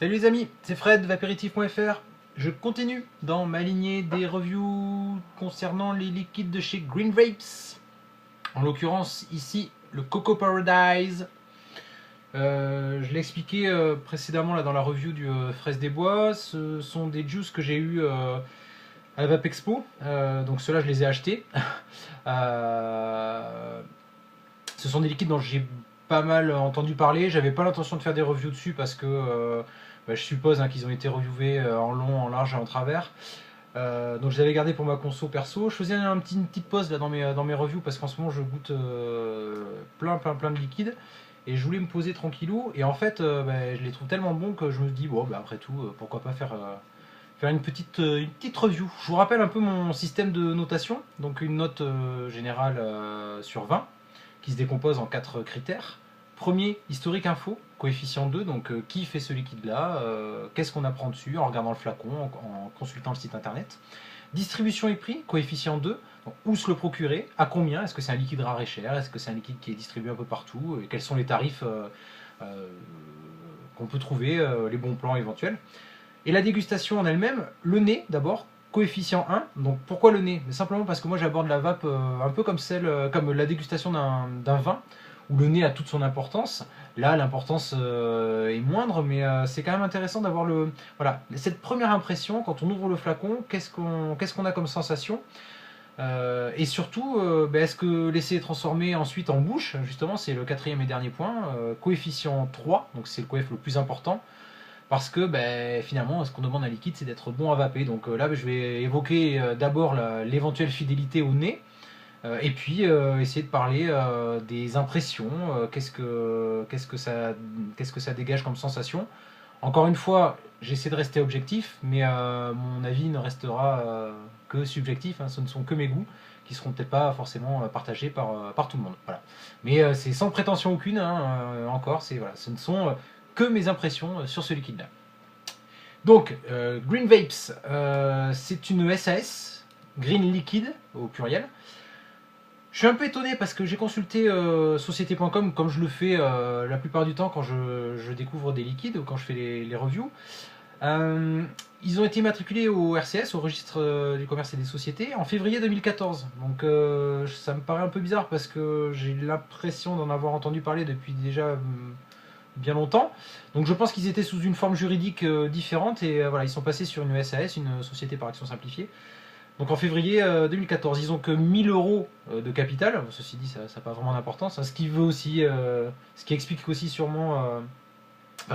Salut les amis, c'est Fred, vaperitif.fr. Je continue dans ma lignée des reviews concernant les liquides de chez Green Vapes. En l'occurrence ici, le Coco Paradise. Je l'ai expliqué précédemment là, dans la review du Fraise des Bois. Ce sont des juices que j'ai eu à la Vape Expo. Donc ceux-là, je les ai achetés. Ce sont des liquides dont j'ai pas mal entendu parler. J'avais pas l'intention de faire des reviews dessus parce que je suppose qu'ils ont été reviewés en long, en large et en travers. Donc je les avais gardés pour ma conso perso. Je faisais une petite pause là, dans mes reviews parce qu'en ce moment je goûte plein de liquides et je voulais me poser tranquillou. Et en fait, je les trouve tellement bons que je me dis, bon, après tout, pourquoi pas faire une petite review. Je vous rappelle un peu mon système de notation. Donc une note générale sur 20 qui se décompose en 4 critères. Premier, historique info, coefficient 2, donc qui fait ce liquide-là, qu'est-ce qu'on apprend dessus en regardant le flacon, en consultant le site internet. Distribution et prix, coefficient 2, donc où se le procurer, à combien, est-ce que c'est un liquide rare et cher, est-ce que c'est un liquide qui est distribué un peu partout, et quels sont les tarifs qu'on peut trouver, les bons plans éventuels. Et la dégustation en elle-même, le nez d'abord, coefficient 1. Donc pourquoi le nez? Simplement parce que moi j'aborde la vape un peu comme la dégustation d'un vin, où le nez a toute son importance. Là l'importance est moindre, mais c'est quand même intéressant d'avoir cette première impression quand on ouvre le flacon, qu'est-ce qu'on a comme sensation. Et surtout, est-ce que laisser transformer ensuite en bouche, justement c'est le quatrième et dernier point, coefficient 3, donc c'est le coef le plus important. Parce que finalement, ce qu'on demande à un liquide, c'est d'être bon à vaper. Donc là, je vais évoquer d'abord l'éventuelle fidélité au nez, et puis essayer de parler des impressions, qu'est-ce que ça dégage comme sensation. Encore une fois, j'essaie de rester objectif, mais mon avis ne restera que subjectif. Ce ne sont que mes goûts, qui seront peut-être pas forcément partagés par tout le monde. Voilà. Mais c'est sans prétention aucune, encore, ce ne sont que mes impressions sur ce liquide-là. Donc, Green Vapes, c'est une SAS, Green Liquid au pluriel. Je suis un peu étonné parce que j'ai consulté société.com comme je le fais la plupart du temps quand je découvre des liquides ou quand je fais les reviews. Ils ont été immatriculés au RCS, au registre du commerce et des sociétés, en février 2014. Donc ça me paraît un peu bizarre parce que j'ai l'impression d'en avoir entendu parler depuis déjà bien longtemps. Donc je pense qu'ils étaient sous une forme juridique différente et ils sont passés sur une SAS, une société par action simplifiée. Donc en février 2014, ils ont que 1000 euros de capital. Ceci dit, ça n'a pas vraiment d'importance. Ce qui veut aussi, ce qui explique aussi sûrement.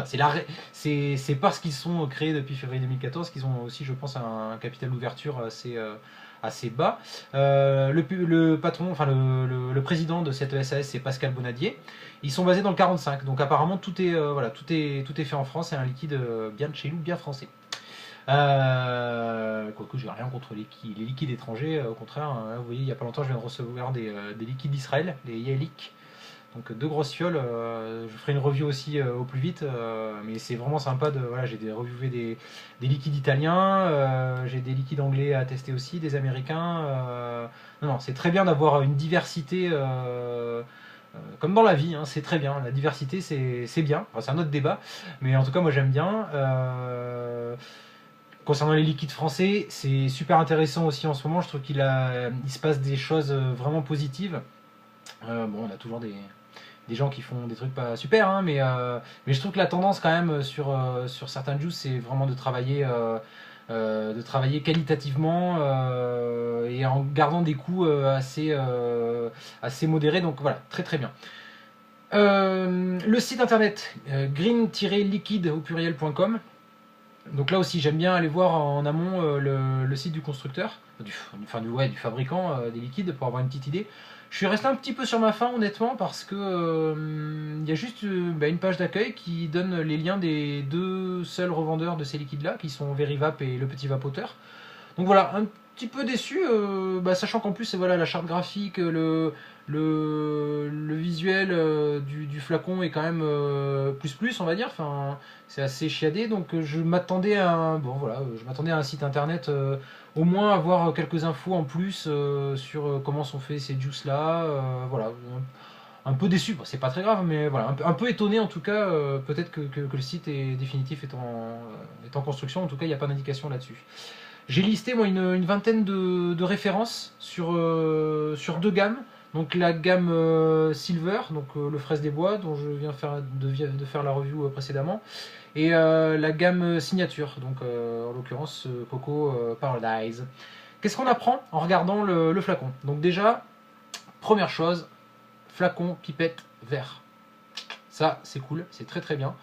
C'est parce qu'ils sont créés depuis février 2014 qu'ils ont aussi, je pense, un capital d'ouverture assez bas. Le patron, le président de cette SAS, c'est Pascal Bonadier. Ils sont basés dans le 45, donc apparemment tout est fait en France. C'est un liquide bien de chez nous, bien français. Quoique j'ai rien contre les liquides étrangers, au contraire. Vous voyez, il n'y a pas longtemps, je viens de recevoir des liquides d'Israël, les Yaelik. Donc 2 grosses fioles, je ferai une review aussi au plus vite, mais c'est vraiment sympa j'ai reviewé des liquides italiens, j'ai des liquides anglais à tester aussi, des américains. Non, c'est très bien d'avoir une diversité, comme dans la vie, c'est très bien, la diversité c'est bien, c'est un autre débat, mais en tout cas moi j'aime bien. Concernant les liquides français, c'est super intéressant aussi en ce moment, je trouve il se passe des choses vraiment positives. On a toujours des gens qui font des trucs pas super, mais je trouve que la tendance quand même sur certains juices, c'est vraiment de travailler qualitativement et en gardant des coûts assez modérés, donc voilà, très très bien. Le site internet green-liquide au pluriel.com. Donc là aussi j'aime bien aller voir en amont le site du constructeur, du fabricant des liquides pour avoir une petite idée. Je suis resté un petit peu sur ma faim honnêtement parce que y a juste une page d'accueil qui donne les liens des 2 seuls revendeurs de ces liquides là qui sont Verivap et le Petit Vapoteur. Donc voilà, un petit peu déçu, sachant qu'en plus la charte graphique, le visuel du flacon est quand même plus on va dire, c'est assez chiadé, donc je m'attendais à un site internet, au moins avoir quelques infos en plus sur comment sont faits ces juices là, un peu déçu. Bon, c'est pas très grave, mais voilà, un peu étonné en tout cas. Peut-être que le site est définitif est en construction. En tout cas, il n'y a pas d'indication là-dessus. J'ai listé moi une vingtaine de références sur 2 gammes. Donc la gamme Silver, donc le fraise des bois, dont je viens de faire la review précédemment, et la gamme Signature, donc en l'occurrence Coco Paradise. Qu'est-ce qu'on apprend en regardant le flacon? Donc déjà, première chose, flacon, pipette, verre. Ça, c'est cool, c'est très très bien.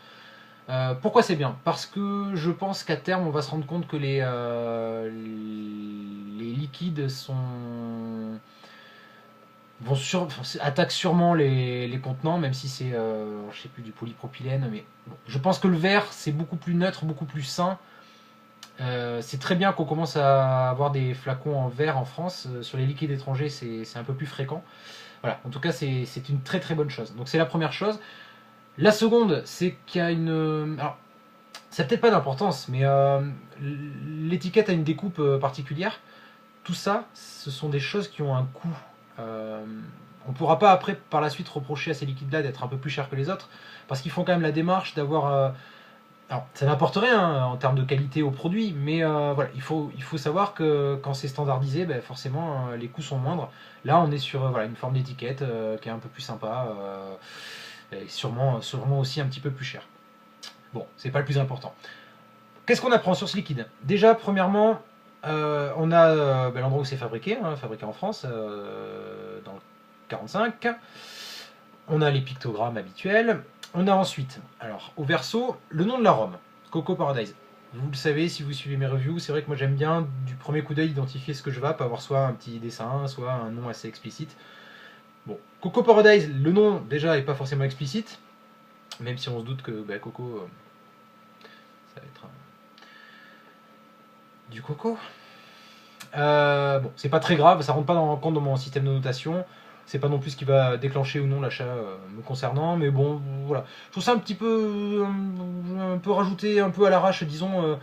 Pourquoi c'est bien? Parce que je pense qu'à terme, on va se rendre compte que les liquides attaquent sûrement les contenants, même si c'est, je sais plus, du polypropylène. Mais bon, je pense que le verre, c'est beaucoup plus neutre, beaucoup plus sain. C'est très bien qu'on commence à avoir des flacons en verre en France. Sur les liquides étrangers, c'est un peu plus fréquent. Voilà, en tout cas, c'est une très très bonne chose. Donc c'est la première chose. La seconde, c'est qu'il y a une... Alors, ça n'a peut-être pas d'importance, mais l'étiquette a une découpe particulière. Tout ça, ce sont des choses qui ont un coût. On ne pourra pas après, par la suite, reprocher à ces liquides-là d'être un peu plus chers que les autres, parce qu'ils font quand même la démarche d'avoir... alors, ça n'apporte rien en termes de qualité au produit, mais voilà, il faut savoir que quand c'est standardisé, ben, forcément, les coûts sont moindres. Là, on est sur voilà, une forme d'étiquette qui est un peu plus sympa, et sûrement aussi un petit peu plus cher. Bon, c'est pas le plus important. Qu'est-ce qu'on apprend sur ce liquide? Déjà, premièrement, on a ben, l'endroit où c'est fabriqué, fabriqué en France, dans le 45. On a les pictogrammes habituels. On a ensuite, alors au verso, le nom de l'arôme, Coco Paradise. Vous le savez si vous suivez mes reviews, c'est vrai que moi j'aime bien du premier coup d'œil identifier ce que je vape, avoir soit un petit dessin, soit un nom assez explicite. Bon, Coco Paradise, le nom déjà est pas forcément explicite, même si on se doute que bah, Coco, ça va être du coco. Bon, c'est pas très grave, ça rentre pas en compte dans mon système de notation. C'est pas non plus ce qui va déclencher ou non l'achat me concernant, mais bon, voilà. Je trouve ça un petit peu, un peu rajouté, un peu à l'arrache, disons.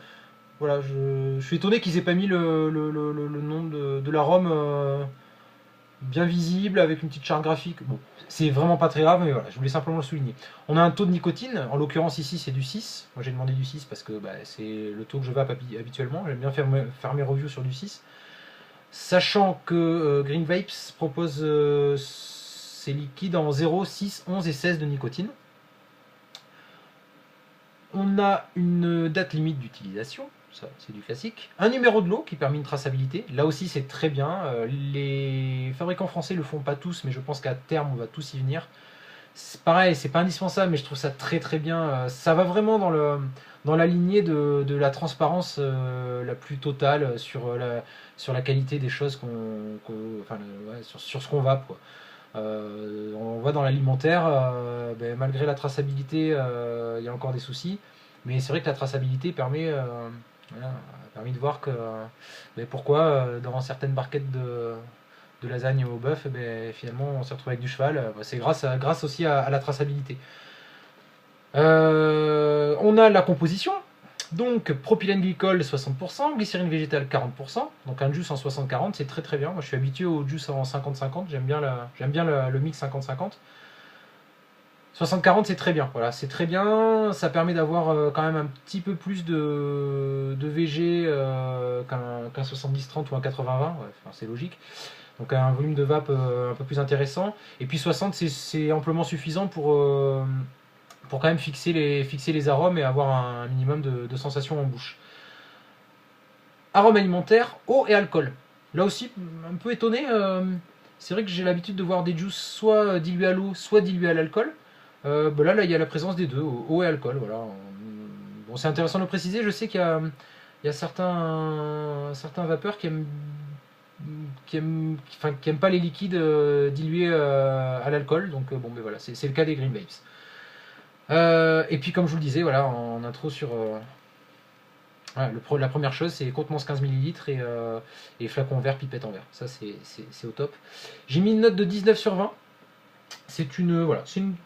Voilà, je suis étonné qu'ils aient pas mis le nom de l'arôme bien visible avec une petite charte graphique. Bon, c'est vraiment pas très grave, mais voilà, je voulais simplement le souligner. On a un taux de nicotine, en l'occurrence ici c'est du 6. Moi j'ai demandé du 6 parce que bah, c'est le taux que je vape habituellement. J'aime bien faire mes reviews sur du 6. Sachant que Green Vapes propose ces liquides en 0, 6, 11 et 16 de nicotine. On a une date limite d'utilisation, ça c'est du classique. Un numéro de lot qui permet une traçabilité, là aussi c'est très bien. Les fabricants français le font pas tous, mais je pense qu'à terme on va tous y venir. C'est pareil, c'est pas indispensable, mais je trouve ça très très bien. Ça va vraiment dans la lignée de la transparence la plus totale sur la qualité des choses enfin, ouais, sur ce qu'on vape, quoi. On voit dans l'alimentaire, ben, malgré la traçabilité, il y a encore des soucis, mais c'est vrai que la traçabilité permet, voilà, a permis de voir que, ben, pourquoi dans certaines barquettes de lasagne au bœuf, ben, finalement on s'est retrouvé avec du cheval. Ben, c'est grâce aussi à la traçabilité. On a la composition. Donc propylène glycol 60%, glycérine végétale 40%, donc un juice en 60-40, c'est très très bien. Moi je suis habitué au juice en 50-50, j'aime bien le mix 50-50. 60-40 c'est très bien, voilà, c'est très bien, ça permet d'avoir quand même un petit peu plus de VG qu'un 70-30 ou un 80-20, ouais, enfin, c'est logique. Donc un volume de vape un peu plus intéressant. Et puis 60 c'est amplement suffisant pour quand même fixer les arômes et avoir un minimum de sensations en bouche. Arômes alimentaires, eau et alcool. Là aussi, un peu étonné, c'est vrai que j'ai l'habitude de voir des juices soit dilués à l'eau, soit dilués à l'alcool. Ben là, il y a la présence des deux, eau et alcool. Voilà. Bon, c'est intéressant de le préciser, je sais qu'il y a certains vapeurs qui aiment pas les liquides dilués à l'alcool, donc bon, ben voilà, c'est le cas des Green Vapes. Et puis comme je vous le disais, voilà, en intro sur... voilà, la première chose c'est contenance 15 ml et flacon vert, pipette en verre. Ça c'est au top. J'ai mis une note de 19 sur 20. C'est une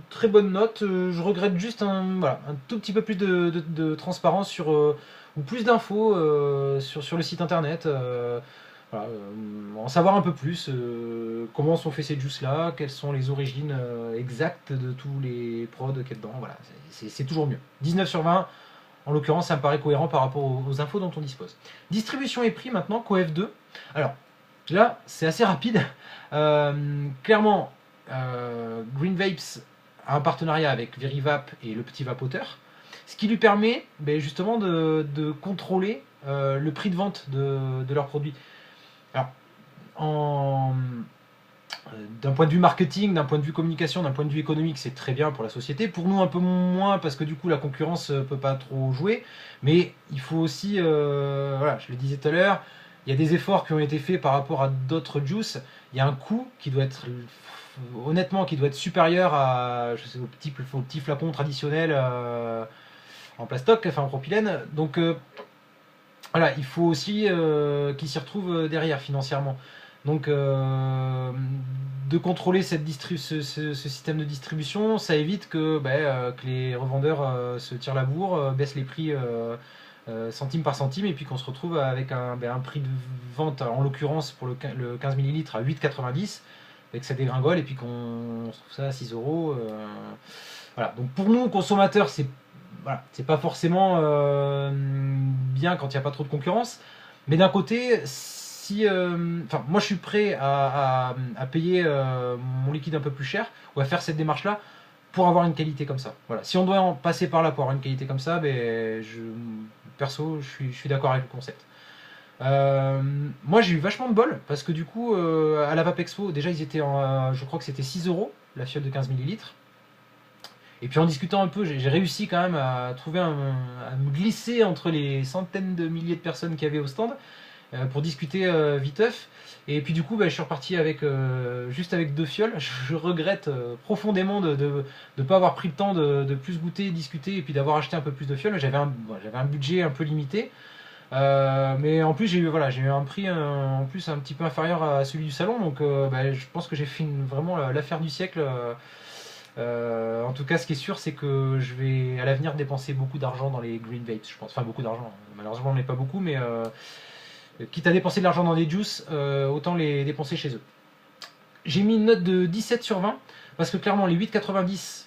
très bonne note. Je regrette juste un tout petit peu plus de transparence ou plus d'infos sur le site internet. Voilà, en savoir un peu plus, comment sont faits ces juices-là, quelles sont les origines exactes de tous les prods qu'il y a dedans. Voilà, c'est toujours mieux. 19 sur 20, en l'occurrence, ça me paraît cohérent par rapport aux infos dont on dispose. Distribution et prix maintenant, CoF2. Alors, là, c'est assez rapide. Clairement, Green Vapes a un partenariat avec Verivap et le petit vapoteur, ce qui lui permet justement de contrôler le prix de vente de leurs produits. Alors, d'un point de vue marketing, d'un point de vue communication, d'un point de vue économique, c'est très bien pour la société. Pour nous, un peu moins, parce que du coup, la concurrence ne peut pas trop jouer. Mais il faut aussi, voilà, je le disais tout à l'heure, il y a des efforts qui ont été faits par rapport à d'autres juices. Il y a un coût qui doit être, honnêtement, qui doit être supérieur à, je sais, au petit flacon traditionnel en plastoc, enfin en propylène. Donc, voilà, il faut aussi qu'ils s'y retrouvent derrière financièrement. Donc, de contrôler ce système de distribution, ça évite que les revendeurs se tirent la bourre, baissent les prix centime par centime, et puis qu'on se retrouve avec un prix de vente, en l'occurrence pour le 15 ml à 8,90, et que ça dégringole, et puis qu'on se trouve ça à 6 euros. Voilà. Donc pour nous, consommateurs, c'est pas forcément bien quand il n'y a pas trop de concurrence, mais d'un côté, moi je suis prêt à payer mon liquide un peu plus cher, ou à faire cette démarche-là pour avoir une qualité comme ça. Voilà. Si on doit en passer par là pour avoir une qualité comme ça, perso, je suis d'accord avec le concept. Moi j'ai eu vachement de bol, parce que du coup, à la Vape Expo, déjà ils étaient je crois que c'était 6 euros la fiole de 15 ml. Et puis en discutant un peu, j'ai réussi quand même à trouver à me glisser entre les centaines de milliers de personnes qu'il y avait au stand pour discuter viteuf. Et puis du coup, je suis reparti juste avec 2 fioles. Je regrette profondément de ne pas avoir pris le temps de plus goûter, discuter, et puis d'avoir acheté un peu plus de fioles. J'avais un budget un peu limité. Mais en plus, j'ai eu un prix en plus un petit peu inférieur à celui du salon. Donc je pense que j'ai fait vraiment l'affaire du siècle. En tout cas, ce qui est sûr, c'est que je vais à l'avenir dépenser beaucoup d'argent dans les Green Vapes, je pense. Enfin, beaucoup d'argent. Malheureusement, on n'est pas beaucoup, mais quitte à dépenser de l'argent dans des juices, autant les dépenser chez eux. J'ai mis une note de 17 sur 20, parce que clairement, les 8,90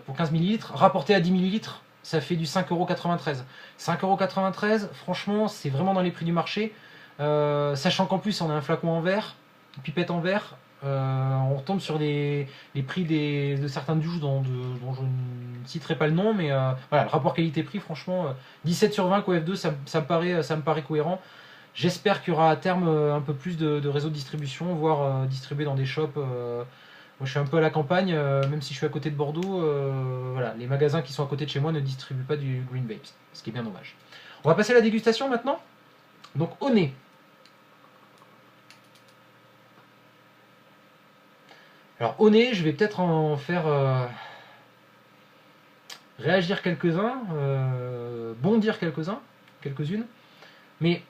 pour 15 ml, rapporté à 10 ml, ça fait du 5,93 €. 5,93 €, franchement, c'est vraiment dans les prix du marché. Sachant qu'en plus, on a un flacon en verre, une pipette en verre. On retombe sur les prix de certains juices dont je ne citerai pas le nom, mais voilà, le rapport qualité-prix, franchement, 17 sur 20 CoF2, ça me paraît cohérent. J'espère qu'il y aura à terme un peu plus de réseaux de distribution, voire distribuer dans des shops. Moi, je suis un peu à la campagne, même si je suis à côté de Bordeaux. Voilà, les magasins qui sont à côté de chez moi ne distribuent pas du Green Vapes, ce qui est bien dommage. On va passer à la dégustation maintenant. Donc, au nez. Alors au nez, je vais peut-être en faire réagir quelques-uns, bondir quelques-unes. Mais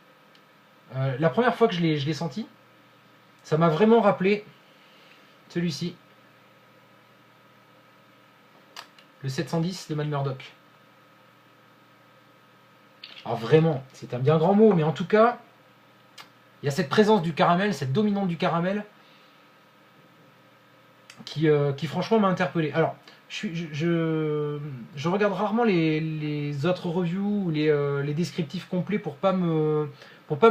la première fois que je l'ai senti, ça m'a vraiment rappelé celui-ci, le 710 de Mad Murdock. Alors vraiment, c'est un bien grand mot, mais en tout cas, il y a cette présence du caramel, cette dominante du caramel, qui franchement m'a interpellé. Alors, je regarde rarement les autres reviews ou les descriptifs complets pour pas me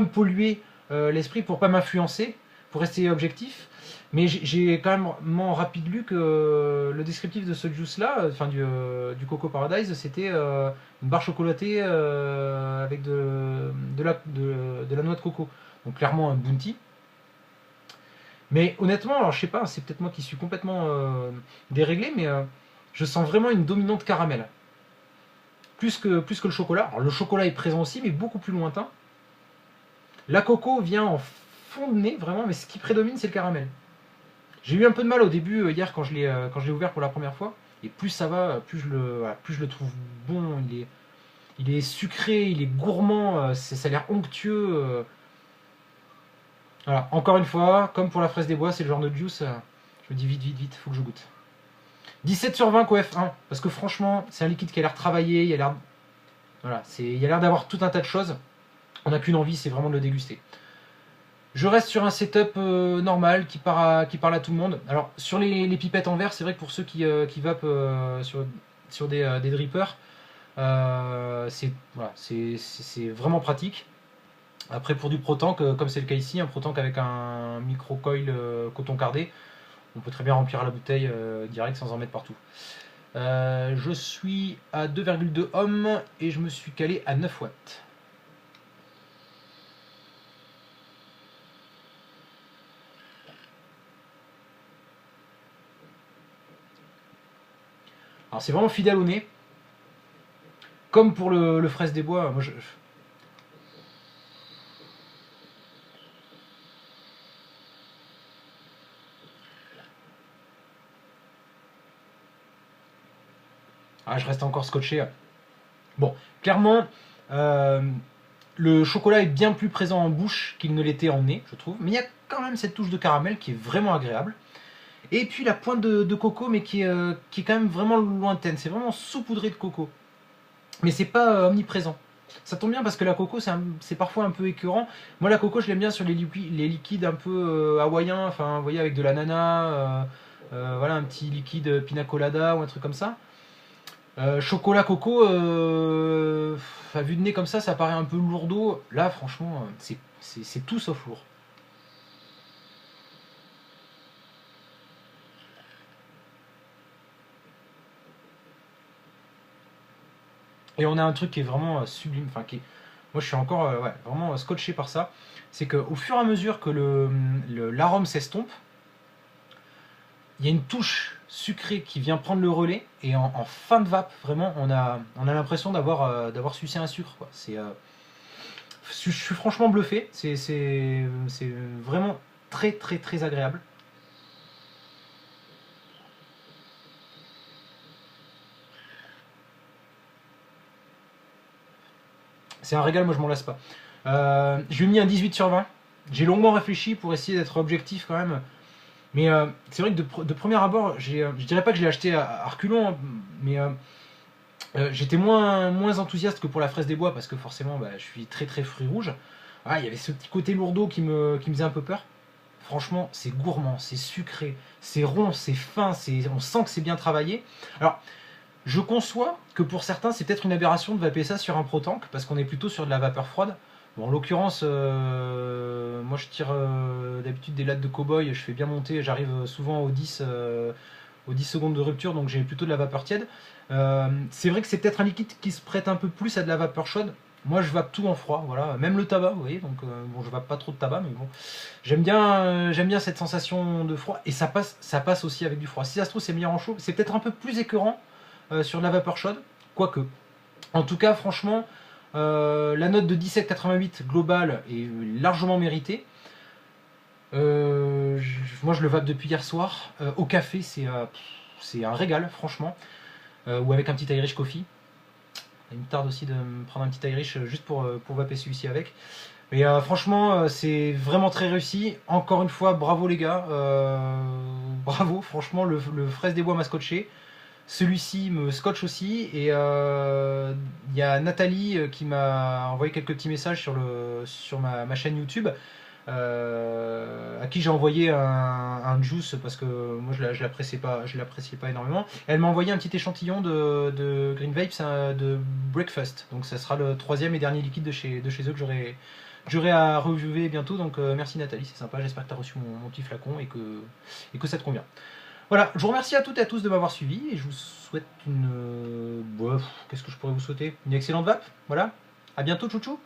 polluer l'esprit, pour pas m'influencer, pour rester objectif. Mais j'ai quand même en rapide lu que le descriptif de ce juice là, enfin du Coco Paradise, c'était une barre chocolatée avec de la noix de coco. Donc clairement un bounty. Mais honnêtement, alors je sais pas, c'est peut-être moi qui suis complètement déréglé, mais je sens vraiment une dominante caramel. Plus que le chocolat. Alors le chocolat est présent aussi, mais beaucoup plus lointain. La coco vient en fond de nez, vraiment, mais ce qui prédomine, c'est le caramel. J'ai eu un peu de mal au début, hier, quand je l'ai ouvert pour la première fois. Et plus ça va, plus je le trouve bon. Il est sucré, il est gourmand, ça a l'air onctueux. Voilà, encore une fois, comme pour la fraise des bois, c'est le genre de juice, je me dis vite, faut que je goûte. 17 sur 20 CoF1, parce que franchement, c'est un liquide qui a l'air travaillé, il a l'air d'avoir tout un tas de choses. On n'a qu'une envie, c'est vraiment de le déguster. Je reste sur un setup normal qui parle à tout le monde. Alors sur les pipettes en verre, c'est vrai que pour ceux qui vapent sur des drippers, c'est voilà, c'est vraiment pratique. Après pour du ProTank, comme c'est le cas ici, un ProTank avec un micro-coil coton cardé, on peut très bien remplir la bouteille direct sans en mettre partout. Je suis à 2,2 ohms et je me suis calé à 9 watts. Alors c'est vraiment fidèle au nez. Comme pour le fraise des bois, moi je reste encore scotché. Bon, clairement, le chocolat est bien plus présent en bouche qu'il ne l'était en nez, je trouve. Mais il y a quand même cette touche de caramel qui est vraiment agréable. Et puis la pointe de coco, mais qui est quand même vraiment lointaine. C'est vraiment saupoudré de coco. Mais c'est pas omniprésent. Ça tombe bien parce que la coco, c'est parfois un peu écœurant. Moi, la coco, je l'aime bien sur les liquides un peu hawaïens. Enfin, vous voyez, avec de l'ananas, voilà, un petit liquide pina colada ou un truc comme ça. Chocolat coco, à vue de nez comme ça paraît un peu lourdeau. Là, franchement, c'est tout sauf lourd. Et on a un truc qui est vraiment sublime, enfin moi je suis encore ouais, vraiment scotché par ça, c'est qu'au fur et à mesure que l'arôme s'estompe, il y a une touche sucrée qui vient prendre le relais, et en fin de vape, vraiment, on a l'impression d'avoir sucé un sucre, quoi. Je suis franchement bluffé, c'est vraiment très très très agréable. C'est un régal, moi je m'en lasse pas. Je lui ai mis un 18 sur 20. J'ai longuement réfléchi pour essayer d'être objectif quand même. Mais c'est vrai que de premier abord, je dirais pas que je l'ai acheté à reculons, hein, mais j'étais moins enthousiaste que pour la fraise des bois parce que forcément je suis très très fruit rouge. Ah, il y avait ce petit côté lourdeau qui me faisait un peu peur. Franchement, c'est gourmand, c'est sucré, c'est rond, c'est fin, on sent que c'est bien travaillé. Alors, je conçois que pour certains, c'est peut-être une aberration de vaper ça sur un ProTank, parce qu'on est plutôt sur de la vapeur froide. Bon, en l'occurrence, moi je tire d'habitude des lattes de cow-boy, je fais bien monter, j'arrive souvent aux 10 secondes de rupture, donc j'ai plutôt de la vapeur tiède. C'est vrai que c'est peut-être un liquide qui se prête un peu plus à de la vapeur chaude. Moi je vape tout en froid, voilà, même le tabac, vous voyez, donc bon, je vape pas trop de tabac, mais bon, j'aime bien cette sensation de froid, et ça passe aussi avec du froid. Si ça se trouve, c'est meilleur en chaud, c'est peut-être un peu plus écœurant sur de la vapeur chaude, quoique. En tout cas, franchement, la note de 17,88 globale est largement méritée. Moi, je le vape depuis hier soir. Au café, c'est un régal, franchement. Ou avec un petit Irish Coffee. Il me tarde aussi de me prendre un petit Irish juste pour vaper celui-ci avec. Mais franchement, c'est vraiment très réussi. Encore une fois, bravo les gars. Bravo, franchement, le fraise des bois m'a scotché. Celui-ci me scotche aussi, et il y a Nathalie qui m'a envoyé quelques petits messages sur ma chaîne YouTube, à qui j'ai envoyé un juice parce que moi je l'appréciais pas énormément. Elle m'a envoyé un petit échantillon de Green Vapes de Breakfast, donc ça sera le troisième et dernier liquide de chez eux que j'aurai à reviewer bientôt. Donc merci Nathalie, c'est sympa, j'espère que tu as reçu mon petit flacon et que ça te convient. Voilà, je vous remercie à toutes et à tous de m'avoir suivi, et je vous souhaite qu'est-ce que je pourrais vous souhaiter? Une excellente vape, voilà. À bientôt, chouchou.